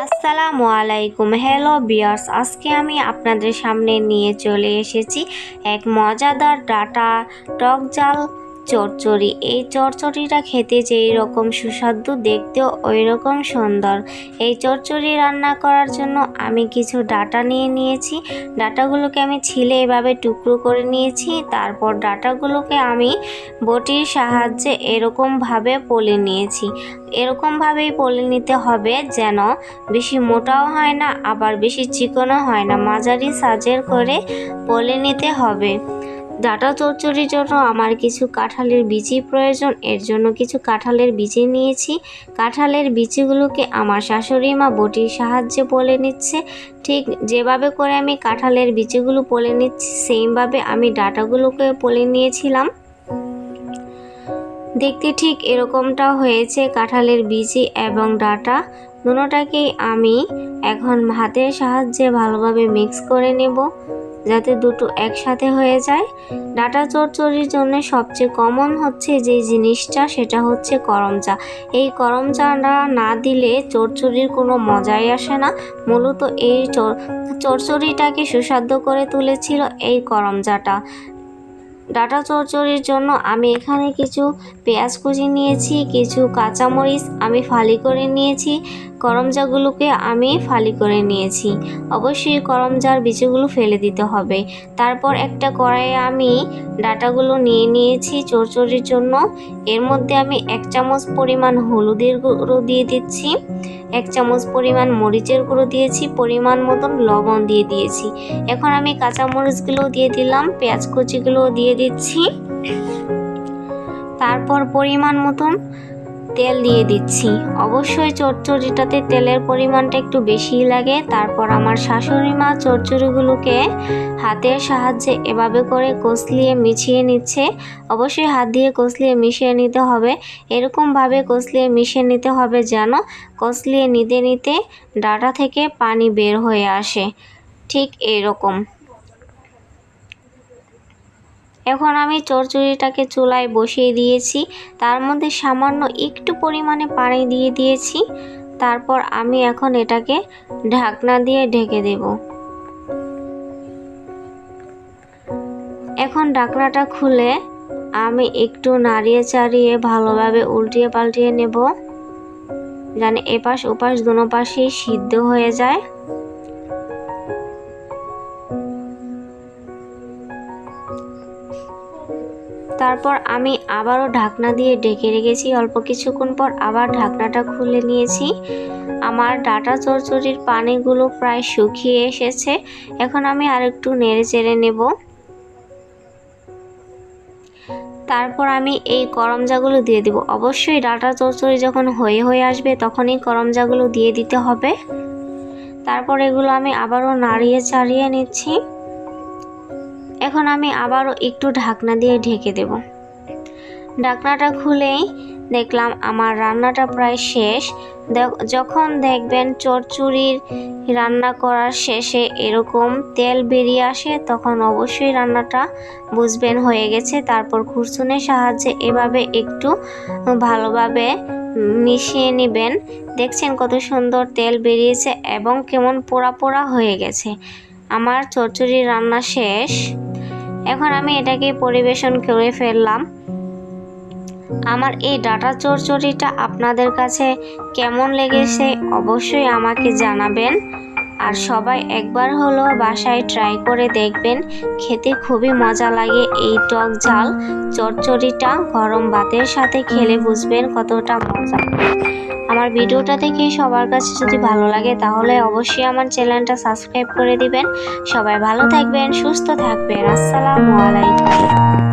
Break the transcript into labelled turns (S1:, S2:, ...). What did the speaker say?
S1: আসসালামু আলাইকুম। হ্যালো বিয়ার্স, আজকে আমি আপনাদের সামনে নিয়ে চলে এসেছি এক মজাদার ডাটা টক ঝাল চচ্চড়ি। এই চচ্চড়িটা খেতে যেই রকম সুস্বাদু, দেখতেও ওই রকম সুন্দর। এই চচ্চড়ি রান্না করার জন্য আমি কিছু ডাটা নিয়ে নিয়েছি। ডাটাগুলোকে আমি ছিলে এভাবে টুকরো করে নিয়েছি। তারপর ডাটাগুলোকে আমি বটির সাহায্যে এরকমভাবে পলে নিয়েছি। এরকমভাবেই পলে নিতে হবে, যেন বেশি মোটাও হয় না আবার বেশি চিকনও হয় না, মাঝারি সাইজের করে পলে নিতে হবে। ডাটা চচ্চড়ির জন্য আমার কিছু কাঁঠালের বিচি প্রয়োজন। এর জন্য কিছু কাঁঠালের বিচি নিয়েছি। কাঁঠালের বিচিগুলোকে আমার শাশুড়ি মা বটির সাহায্যে পলে নিচ্ছে। ঠিক যেভাবে করে আমি কাঁঠালের বিচিগুলো পলে নিচ্ছি, সেইভাবে আমি ডাটাগুলোকে পলে নিয়েছিলাম। দেখতে ঠিক এরকমটা হয়েছে। কাঁঠালের বিচি এবং ডাটা দুটোটাকেই আমি এখন হাতের সাহায্যে ভালোভাবে মিক্স করে নেব, যাতে দুটো একসাথে হয়ে যায়। ডাটা চচ্চড়ির জন্য সবচেয়ে কমন হচ্ছে যে জিনিসটা, সেটা হচ্ছে করমচা। এই করমচাটা না দিলে চচ্চড়ির কোনো মজাই আসে না। মূলত এই চচ্চড়িটাকে সুস্বাদু করে তুলেছিল এই করমচাটা। ডাটা চচ্চড়ির জন্য আমি এখানে কিছু পেঁয়াজ কুচি নিয়েছি, কিছু কাঁচামরিচ আমি ফালি করে নিয়েছি, করমচাগুলোকে আমি ফালি করে নিয়েছি। অবশ্যই করমচার বিচিগুলো ফেলে দিতে হবে। তারপর একটা কড়াইয়ে আমি ডাটাগুলো নিয়ে নিয়েছি চচ্চড়ির জন্য। এর মধ্যে আমি 1 চামচ পরিমাণ হলুদের গুঁড়ো দিয়ে দিচ্ছি, 1 চামচ পরিমাণ মরিচের গুঁড়ো দিয়েছি, পরিমাণ মতন লবণ দিয়ে দিয়েছি। এখন আমি কাঁচামরিচগুলো দিয়ে দিলাম, পেঁয়াজ কুচিগুলো দিয়ে দিচ্ছি। তারপর পরিমাণ মতন তেল দিয়ে দিচ্ছি। অবশ্যই চচ্চড়িটাতে তেলের পরিমাণটা একটু বেশিই লাগে। তারপর আমার শাশুড়ি মা চচ্চড়িগুলোকে হাতের সাহায্যে এভাবে করে কষলিয়ে মিশিয়ে নিচ্ছে। অবশ্যই হাত দিয়ে কষলিয়ে মিশিয়ে নিতে হবে। এরকমভাবে কষলিয়ে মিশিয়ে নিতে হবে যেন কষলিয়ে নিতে নিতে ডাটা থেকে পানি বের হয়ে আসে, ঠিক এরকম। এখন আমি চচ্চড়িটাকে চুলায় বসিয়ে দিয়েছি। তার মধ্যে সামান্য একটু পরিমাণে পানি দিয়ে দিয়েছি। তারপর আমি এখন এটাকে ঢাকনা দিয়ে ঢেকে দেব। এখন ঢাকনাটা খুলে আমি একটু নাড়িয়ে চাড়িয়ে ভালোভাবে উল্টিয়ে পাল্টিয়ে নেব, যেন এপাশ ওপাশ দুনো পাশেই সিদ্ধ হয়ে যায়। তারপর আমি আবারও ঢাকনা দিয়ে ঢেকে রেখেছি। অল্প কিছুক্ষণ পর আবার ঢাকনাটা খুলে নিয়েছি। আমার ডাটা চচ্চড়ির পানিগুলো প্রায় শুকিয়ে এসেছে। এখন আমি আরেকটু নেড়ে চেড়ে নেব। তারপর আমি এই করমচাগুলো দিয়ে দেব। অবশ্যই ডাটা চচ্চড়ি যখন হয়ে আসবে তখনই করমচাগুলো দিয়ে দিতে হবে। তারপর এগুলো আমি আবারও নাড়িয়ে চাড়িয়ে নিচ্ছি। এখন আমি আবারও একটু ঢাকনা দিয়ে ঢেকে দেব। ঢাকনাটা খুলেই দেখলাম আমার রান্নাটা প্রায় শেষ। যখন দেখবেন চচ্চড়ির রান্না করার শেষে এরকম তেল বেরিয়ে আসে, তখন অবশ্যই রান্নাটা বুঝবেন হয়ে গেছে। তারপর খুরচুনের সাহায্যে এভাবে একটু ভালোভাবে মিশিয়ে নেবেন। দেখছেন কত সুন্দর তেল বেরিয়েছে এবং কেমন পোড়া পোড়া হয়ে গেছে। আমার চচ্চড়ি রান্না শেষ। এখন আমি এটাকে পরিবেশন করে ফেললাম। আমার এই ডাটা চচ্চড়িটা আপনাদের কাছে কেমন লেগেছে অবশ্যই আমাকে জানাবেন। আর সবাই একবার হলো বাসায় ট্রাই করে দেখবেন, খেতে খুবই মজা লাগে। এই টক ঝাল চচ্চড়িটা গরম ভাতের সাথে খেলে বুঝবেন কতটা মজা। আমার ভিডিওটা দেখে সবার কাছে যদি ভালো লাগে তাহলে অবশ্যই আমার চ্যানেলটা সাবস্ক্রাইব করে দিবেন। সবাই ভালো থাকবেন, সুস্থ থাকবেন। আসসালামু আলাইকুম।